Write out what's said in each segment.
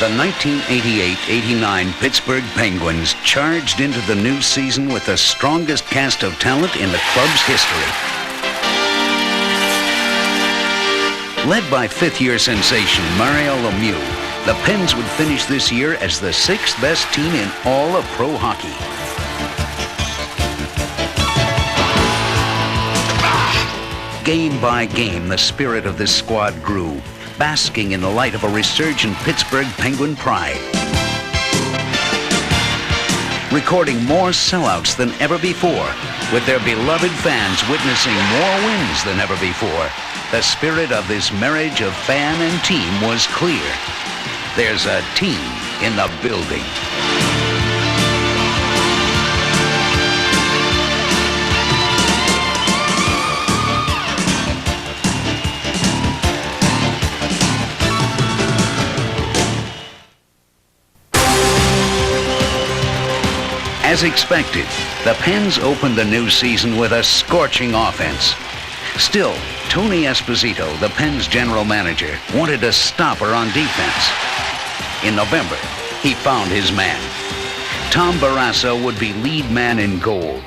The 1988-89 Pittsburgh Penguins charged into the new season with the strongest cast of talent in the club's history. Led by fifth-year sensation Mario Lemieux, the Pens would finish this year as the sixth best team in all of pro hockey. Game by game, the spirit of this squad grew, basking in the light of a resurgent Pittsburgh Penguin pride. Recording more sellouts than ever before, with their beloved fans witnessing more wins than ever before, the spirit of this marriage of fan and team was clear. There's a team in the building. As expected, the Pens opened the new season with a scorching offense. Still, Tony Esposito, the Pens general manager, wanted a stopper on defense. In November, he found his man. Tom Barrasso would be lead man in goal.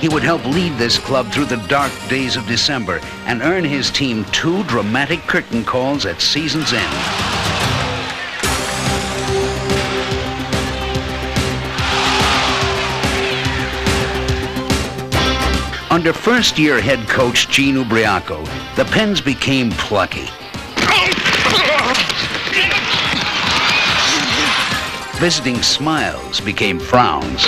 He would help lead this club through the dark days of December and earn his team 2 dramatic curtain calls at season's end. Under first-year head coach Gene Ubriaco, the Pens became plucky. Visiting smiles became frowns.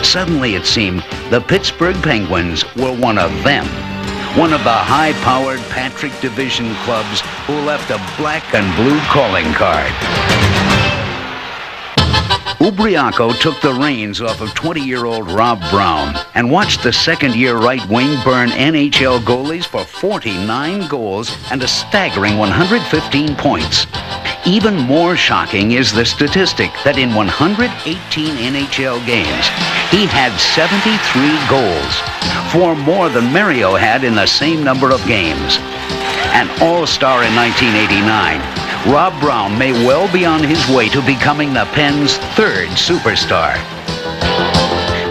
Suddenly, it seemed, the Pittsburgh Penguins were one of them. One of the high-powered Patrick Division clubs who left a black and blue calling card. Ubriaco took the reins off of 20-year-old Rob Brown and watched the second-year right wing burn NHL goalies for 49 goals and a staggering 115 points. Even more shocking is the statistic that in 118 NHL games, he had 73 goals, 4 more than Mario had in the same number of games. An all-star in 1989, Rob Brown may well be on his way to becoming the Pens' third superstar.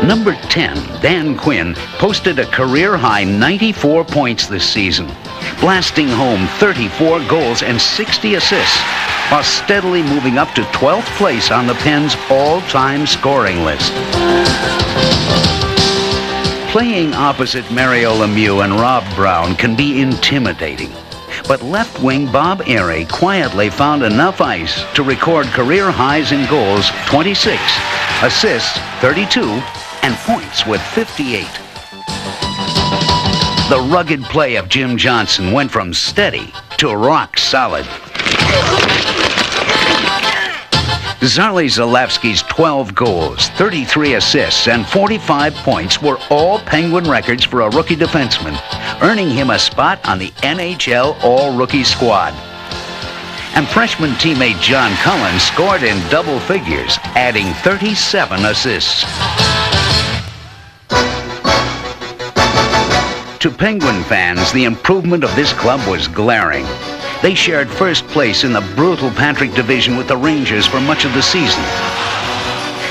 Number 10, Dan Quinn, posted a career-high 94 points this season, blasting home 34 goals and 60 assists, while steadily moving up to 12th place on the Pens' all-time scoring list. Playing opposite Mario Lemieux and Rob Brown can be intimidating. But left wing Bob Airey quietly found enough ice to record career highs in goals 26, assists 32, and points with 58. The rugged play of Jim Johnson went from steady to rock solid. Zarly Zalewski's 12 goals, 33 assists, and 45 points were all Penguin records for a rookie defenseman, earning him a spot on the NHL All-Rookie squad. And freshman teammate John Cullen scored in double figures, adding 37 assists. To Penguin fans, the improvement of this club was glaring. They shared first place in the brutal Patrick Division with the Rangers for much of the season.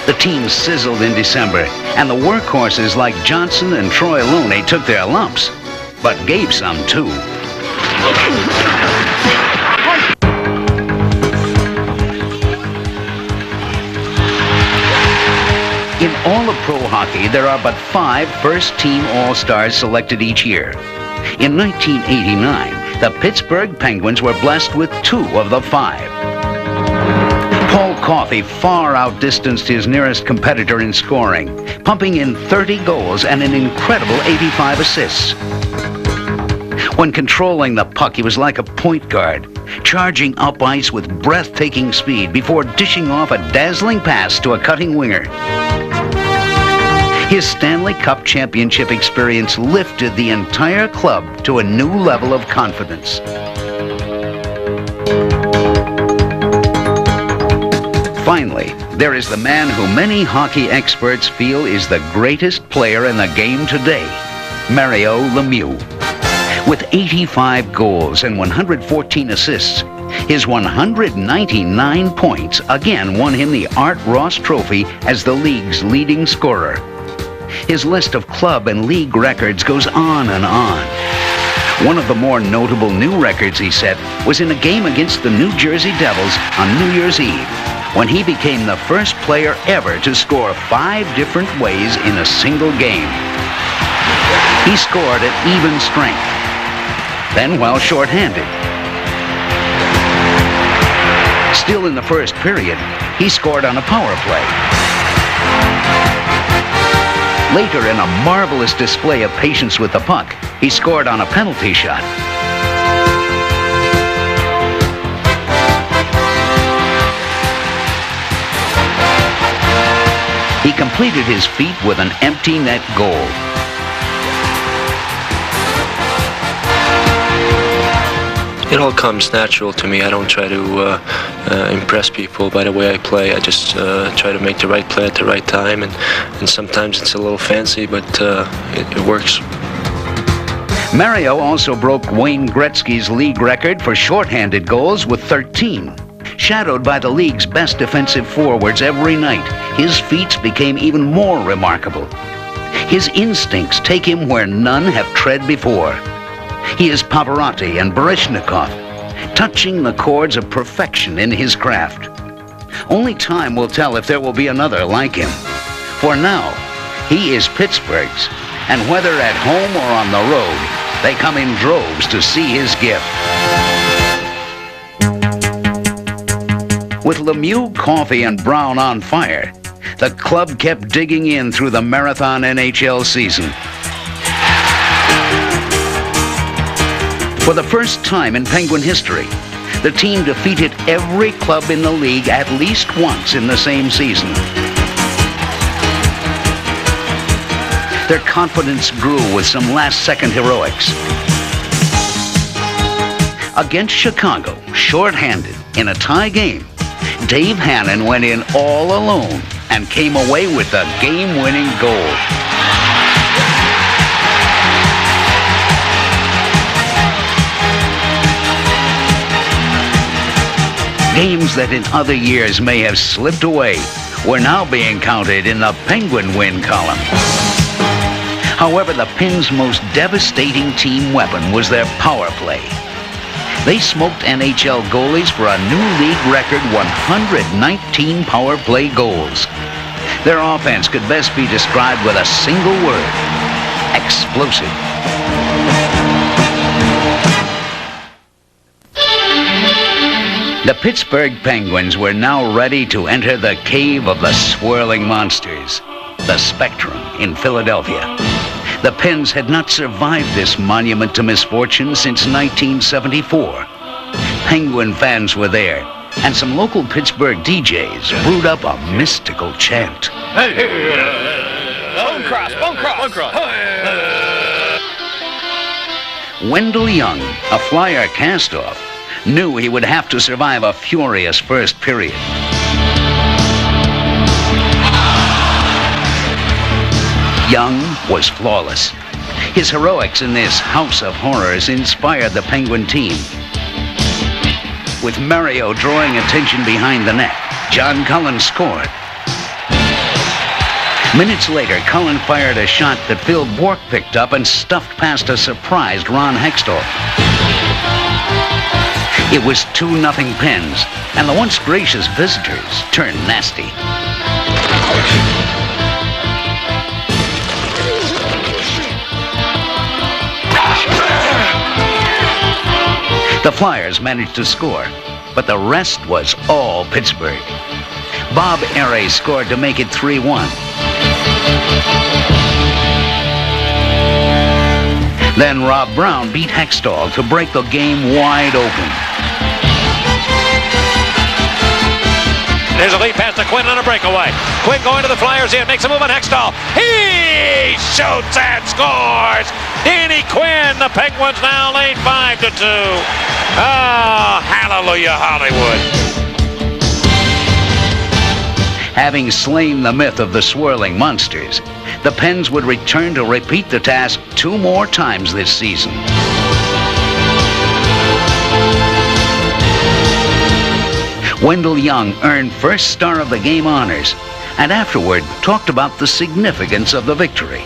The team sizzled in December, and the workhorses like Johnson and Troy Looney took their lumps, but gave some too. In all of pro hockey, there are but 5 first-team All-Stars selected each year. In 1989, the Pittsburgh Penguins were blessed with 2 of the 5. Paul Coffey far outdistanced his nearest competitor in scoring, pumping in 30 goals and an incredible 85 assists. When controlling the puck, he was like a point guard, charging up ice with breathtaking speed before dishing off a dazzling pass to a cutting winger. His Stanley Cup championship experience lifted the entire club to a new level of confidence. Finally, there is the man who many hockey experts feel is the greatest player in the game today, Mario Lemieux. With 85 goals and 114 assists, his 199 points again won him the Art Ross Trophy as the league's leading scorer. His list of club and league records goes on and on. One of the more notable new records he set was in a game against the New Jersey Devils on New Year's Eve, when he became the first player ever to score 5 different ways in a single game. He scored at even strength, then while shorthanded. Still in the first period, he scored on a power play. Later, in a marvelous display of patience with the puck, he scored on a penalty shot. He completed his feat with an empty net goal. It all comes natural to me. I don't try to impress people by the way I play. I just try to make the right play at the right time, and sometimes it's a little fancy, but it works. Mario also broke Wayne Gretzky's league record for shorthanded goals with 13. Shadowed by the league's best defensive forwards every night, his feats became even more remarkable. His instincts take him where none have tread before. He is Pavarotti and Baryshnikov, touching the chords of perfection in his craft. Only time will tell if there will be another like him. For now, he is Pittsburgh's, and whether at home or on the road, they come in droves to see his gift. With Lemieux, Coffey, and Brown on fire, the club kept digging in through the marathon NHL season. For the first time in Penguin history, the team defeated every club in the league at least once in the same season. Their confidence grew with some last-second heroics. Against Chicago, short-handed, in a tie game, Dave Hannon went in all alone and came away with the game-winning goal. Games that in other years may have slipped away were now being counted in the Penguin win column. However, the Pens' most devastating team weapon was their power play. They smoked NHL goalies for a new league record 119 power play goals. Their offense could best be described with a single word: explosive. The Pittsburgh Penguins were now ready to enter the cave of the swirling monsters, the Spectrum in Philadelphia. The Pens had not survived this monument to misfortune since 1974. Penguin fans were there, and some local Pittsburgh DJs brewed up a mystical chant. Bone cross, bone cross, bone cross. Wendell Young, a Flyer castoff, knew he would have to survive a furious first period. Young was flawless. His heroics in this house of horrors inspired the Penguin team. With Mario drawing attention behind the net, John Cullen scored. Minutes later, Cullen fired a shot that Phil Bourque picked up and stuffed past a surprised Ron Hextall. It was 2-0 Pens, and the once gracious visitors turned nasty. The Flyers managed to score, but the rest was all Pittsburgh. Bob Airey scored to make it 3-1. Then Rob Brown beat Hextall to break the game wide open. There's a lead pass to Quinn on a breakaway. Quinn going to the Flyers in, makes a move on Hextall. He shoots and scores! Danny Quinn, the Penguins now lead 5-2. Oh, hallelujah, Hollywood. Having slain the myth of the swirling monsters, the Pens would return to repeat the task 2 more times this season. Wendell Young earned first star of the game honors and afterward talked about the significance of the victory.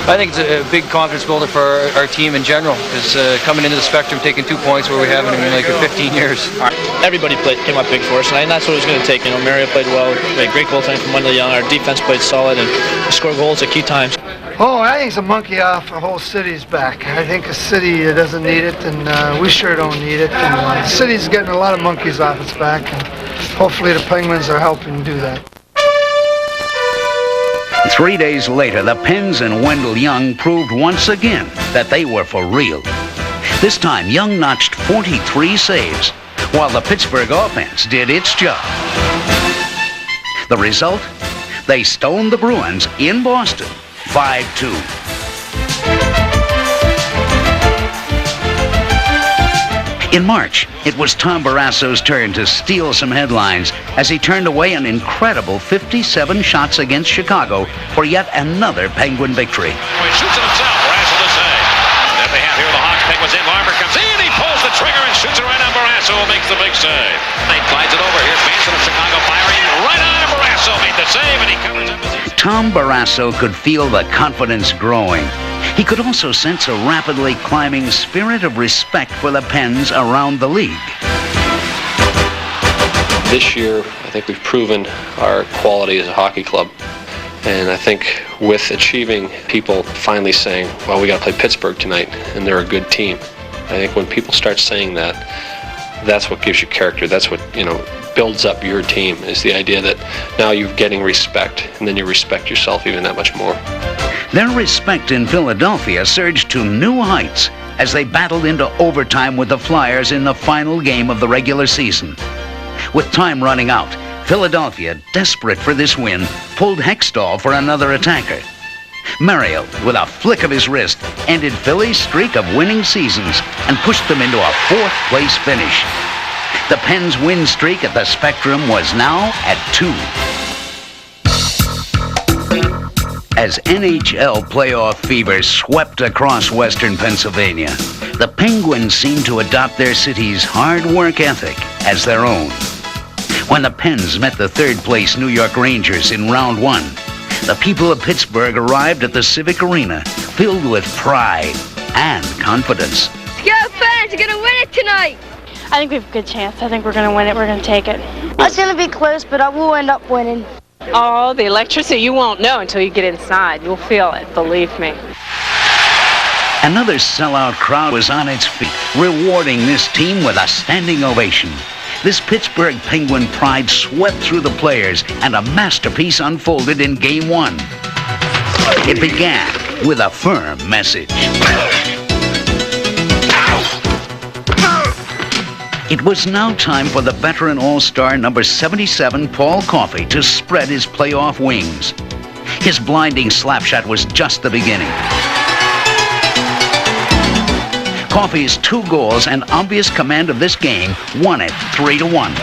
I think it's a big confidence builder for our team in general. Is coming into the Spectrum, taking 2 points where we haven't in like 15 years. Everybody came up big for us, and that's what it was going to take. You know, Mario played well. We had great goaltending from Wendell Young. Our defense played solid, and we scored goals at key times. Oh, I think it's a monkey off the whole city's back. I think the city doesn't need it, and we sure don't need it. And the city's getting a lot of monkeys off its back, and hopefully the Penguins are helping do that. 3 days later, the Pens and Wendell Young proved once again that they were for real. This time, Young notched 43 saves, while the Pittsburgh offense did its job. The result? They stoned the Bruins in Boston, 5-2. In March, it was Tom Barrasso's turn to steal some headlines as he turned away an incredible 57 shots against Chicago for yet another Penguin victory. He shoots it himself. Barrasso the save. Then they have here the Hawks. Penguins in. Larmer comes in. He pulls the trigger and shoots it right on Barrasso, who makes the big save. He glides it over. Here's Manson of Chicago firing right on Barrasso. Made the save, and he covers up his... Tom Barrasso could feel the confidence growing. He could also sense a rapidly climbing spirit of respect for the Pens around the league. This year, I think we've proven our quality as a hockey club. And I think with achieving people finally saying, well, we got to play Pittsburgh tonight, and they're a good team. I think when people start saying that, that's what gives you character. That's what, builds up your team, is the idea that now you're getting respect, and then you respect yourself even that much more. Their respect in Philadelphia surged to new heights as they battled into overtime with the Flyers in the final game of the regular season. With time running out, Philadelphia, desperate for this win, pulled Hextall for another attacker. Mario, with a flick of his wrist, ended Philly's streak of winning seasons and pushed them into a fourth-place finish. The Pens' win streak at the Spectrum was now at 2. As NHL playoff fever swept across western Pennsylvania, the Penguins seemed to adopt their city's hard work ethic as their own. When the Pens met the third-place New York Rangers in round 1, the people of Pittsburgh arrived at the Civic Arena filled with pride and confidence. Go fans, you're going to win it tonight! I think we have a good chance. I think we're going to win it. We're going to take it. It's going to be close, but I will end up winning. Oh, the electricity, you won't know until you get inside. You'll feel it, believe me. Another sellout crowd was on its feet, rewarding this team with a standing ovation. This Pittsburgh Penguin pride swept through the players, and a masterpiece unfolded in Game 1. It began with a firm message. It was now time for the veteran all-star number 77, Paul Coffey, to spread his playoff wings. His blinding slapshot was just the beginning. Coffey's 2 goals and obvious command of this game won it 3-1.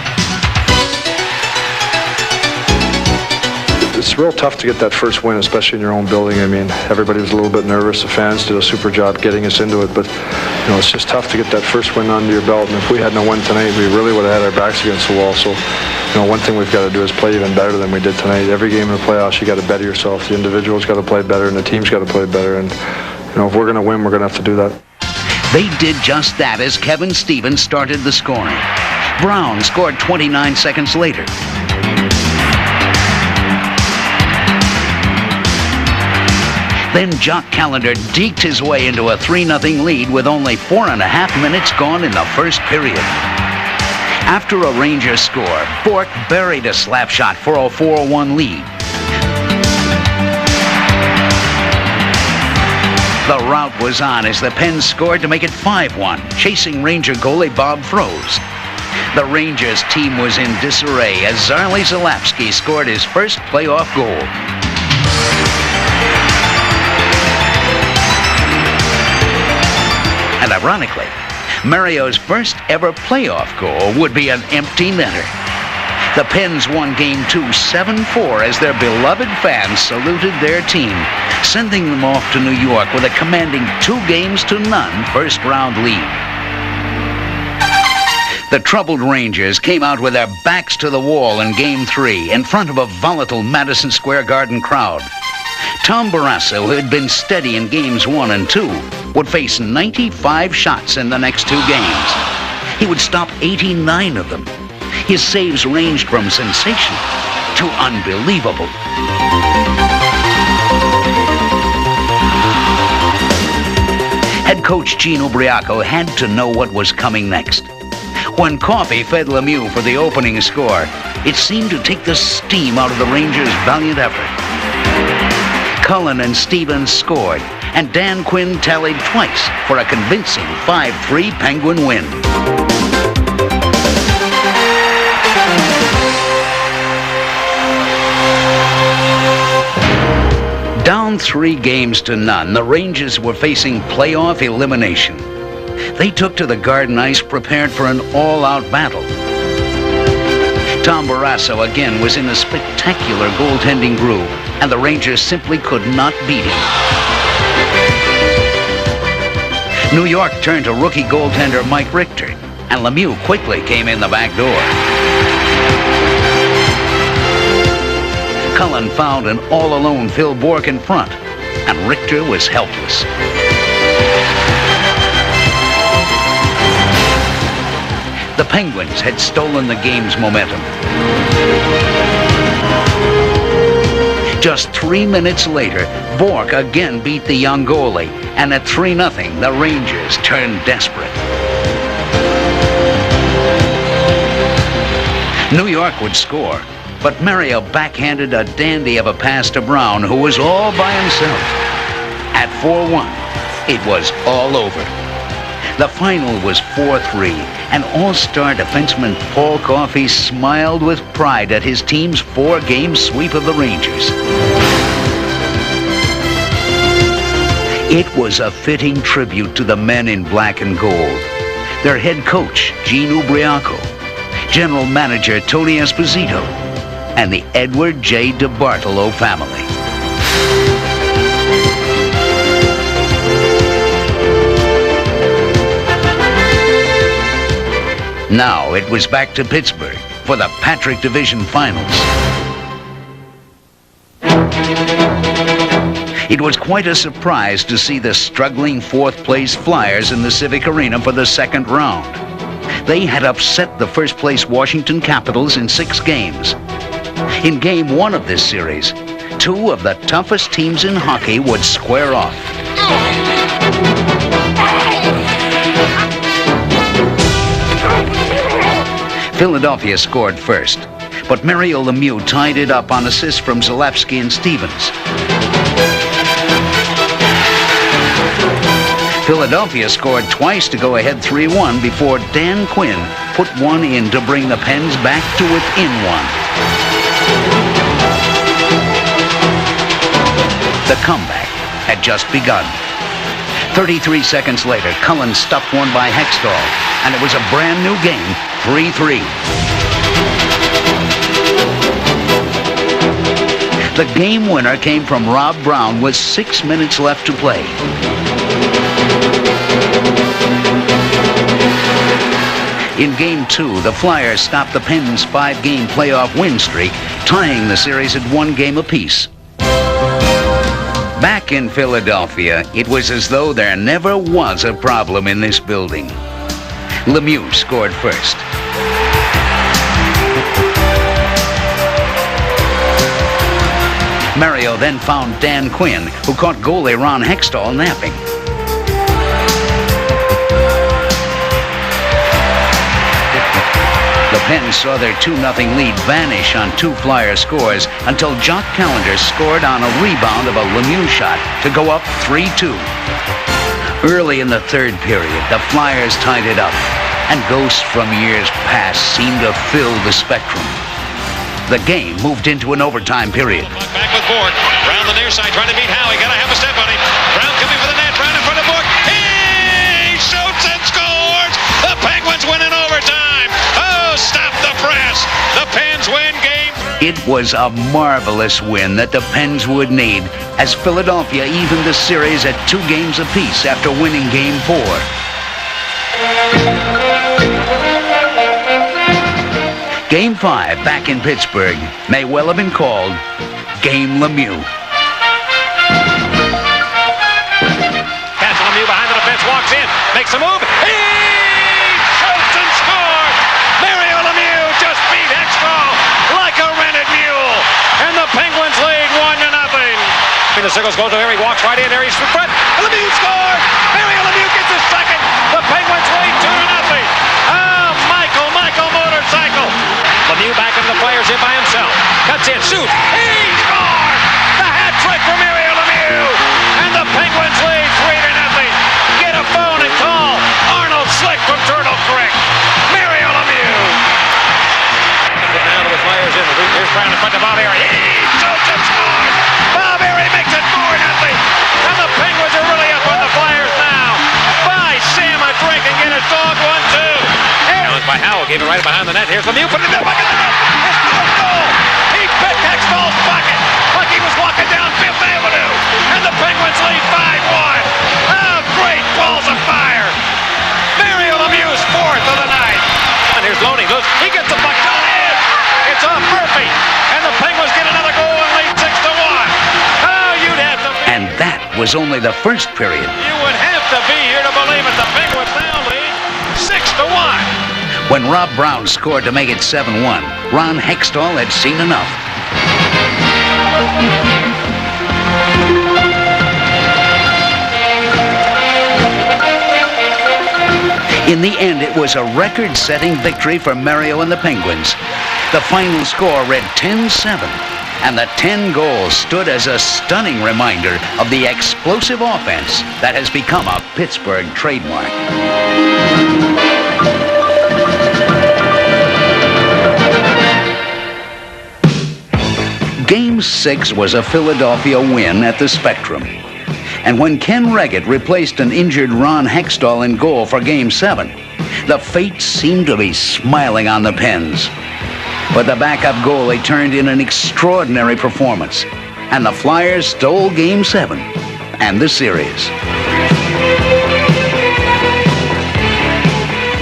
It's real tough to get that first win, especially in your own building. I mean, everybody was a little bit nervous. The fans did a super job getting us into it, but it's just tough to get that first win under your belt. And if we had no win tonight, we really would have had our backs against the wall. So, one thing we've got to do is play even better than we did tonight. Every game in the playoffs, you got to better yourself. The individual's got to play better, and the team's got to play better. And if we're going to win, we're going to have to do that. They did just that as Kevin Stevens started the scoring. Brown scored 29 seconds later. Then Jock Callender deked his way into a 3-0 lead with only 4.5 minutes gone in the first period. After a Rangers score, Bork buried a slap shot for a 4-1 lead. The rout was on as the Pens scored to make it 5-1, chasing Ranger goalie Bob Froese. The Rangers team was in disarray as Zarley Zalapski scored his first playoff goal. And ironically, Mario's first ever playoff goal would be an empty netter. The Pens won Game 2 7-4 as their beloved fans saluted their team, sending them off to New York with a commanding 2-0 first-round lead. The troubled Rangers came out with their backs to the wall in Game 3 in front of a volatile Madison Square Garden crowd. Tom Barrasso, who had been steady in Games 1 and 2, would face 95 shots in the next 2 games. He would stop 89 of them. His saves ranged from sensational to unbelievable. Head coach Gene Ubriaco had to know what was coming next. When Coffey fed Lemieux for the opening score, it seemed to take the steam out of the Rangers' valiant effort. Cullen and Stevens scored, and Dan Quinn tallied twice for a convincing 5-3 Penguin win. Down 3-0, the Rangers were facing playoff elimination. They took to the Garden Ice prepared for an all-out battle. Tom Barrasso again was in a spectacular goaltending groove, and the Rangers simply could not beat him. New York turned to rookie goaltender Mike Richter, and Lemieux quickly came in the back door. Cullen found an all-alone Phil Bourque in front, and Richter was helpless. The Penguins had stolen the game's momentum. Just 3 minutes later, Bourque again beat the young goalie, and at 3-0, the Rangers turned desperate. New York would score, but Mario backhanded a dandy of a pass to Brown, who was all by himself. At 4-1, it was all over. The final was 4-3, and all-star defenseman Paul Coffey smiled with pride at his team's 4-game sweep of the Rangers. It was a fitting tribute to the men in black and gold. Their head coach, Gene Ubriaco, general manager Tony Esposito, and the Edward J. DeBartolo family. Now it was back to Pittsburgh for the Patrick Division Finals. It was quite a surprise to see the struggling fourth-place Flyers in the Civic Arena for the second round. They had upset the first-place Washington Capitals in 6 games. In Game 1 of this series, 2 of the toughest teams in hockey would square off. Philadelphia scored first, but Mario Lemieux tied it up on assists from Zalewski and Stevens. Philadelphia scored twice to go ahead 3-1 before Dan Quinn put one in to bring the Pens back to within 1. The comeback had just begun. 33 seconds later, Cullen stuffed one by Hextall, and it was a brand new game, 3-3. The game winner came from Rob Brown with 6 minutes left to play. In Game 2, the Flyers stopped the Pens' 5-game playoff win streak, tying the series at 1 game apiece. Back in Philadelphia, it was as though there never was a problem in this building. Lemieux scored first. Mario then found Dan Quinn, who caught goalie Ron Hextall napping. The Pens saw their 2-0 lead vanish on 2 Flyer scores until Jock Callender scored on a rebound of a Lemieux shot to go up 3-2. Early in the third period, the Flyers tied it up, and ghosts from years past seemed to fill the spectrum. The game moved into an overtime period. Back with Bourque, round the near side, trying to beat Howe. He got a half a step on him. Brown coming for the net, Brown in front of Bourque. He shoots and scores! The Penguins win in overtime! Oh, stop the press! The Pens win Game 3. It was a marvelous win that the Pens would need, as Philadelphia evened the series at 2 games apiece after winning Game 4. Game 5 back in Pittsburgh may well have been called Game Lemieux. Pass to Lemieux behind the defense, walks in, makes a move. He shoots and scores! Mario Lemieux just beat Hextall like a rented mule. And the Penguins lead 1-0. The circles go to there, he walks right in there, he's in front. Lemieux scores! Mario Lemieux gets his second. The Penguins lead 2-0. Oh, Michael motorcycle. Lemieux back in the players in by himself. Cuts in, shoots. He scores! The hat trick for Mario Lemieux. And the Penguins lead 3-0. Get a phone and call Arnold Slick from Turtle Creek. Mario Lemieux. Now to the players in. Here's Brown in front of Bob Airy. He shoots and scores! Bob Airy makes it 4-0. And the Penguins are really up on the Flyers now. Buy Sam a drink and get his dog 1-2. Challenged by Howell, gave it right behind the net. Here's Lemieux, put it in the bucket. His first goal. He picked Hextall's pocket like he was walking down Fifth Avenue. And the Penguins lead 5-1. Oh, great balls of fire. Mario Lemieux's fourth of the night. And here's Loney. He gets the puck on in. It's off Murphy. And the Penguins get another goal and lead 6-1. Oh, you'd have to be. And that was only the first period. You would have to be here to believe it. The Penguins now lead 6-1. When Rob Brown scored to make it 7-1, Ron Hextall had seen enough. In the end, it was a record-setting victory for Mario and the Penguins. The final score read 10-7, and the 10 goals stood as a stunning reminder of the explosive offense that has become a Pittsburgh trademark. Game 6 was a Philadelphia win at the Spectrum. And when Ken Reggett replaced an injured Ron Hextall in goal for Game 7, the fates seemed to be smiling on the Pens. But the backup goalie turned in an extraordinary performance, and the Flyers stole Game 7 and the series.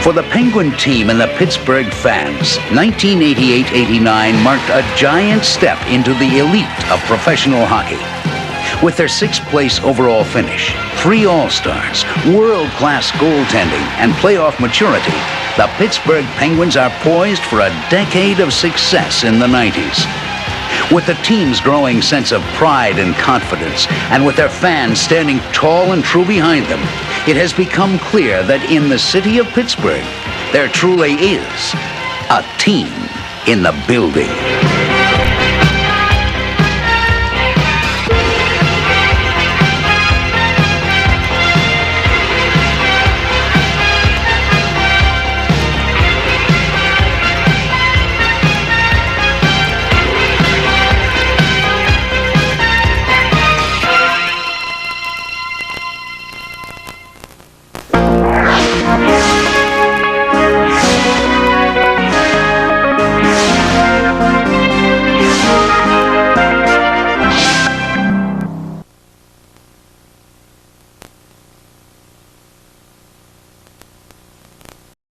For the Penguin team and the Pittsburgh fans, 1988-89 marked a giant step into the elite of professional hockey. With their 6th-place overall finish, 3 All-Stars, world-class goaltending, and playoff maturity, the Pittsburgh Penguins are poised for a decade of success in the 90s. With the team's growing sense of pride and confidence, and with their fans standing tall and true behind them, it has become clear that in the city of Pittsburgh, there truly is a team in the building.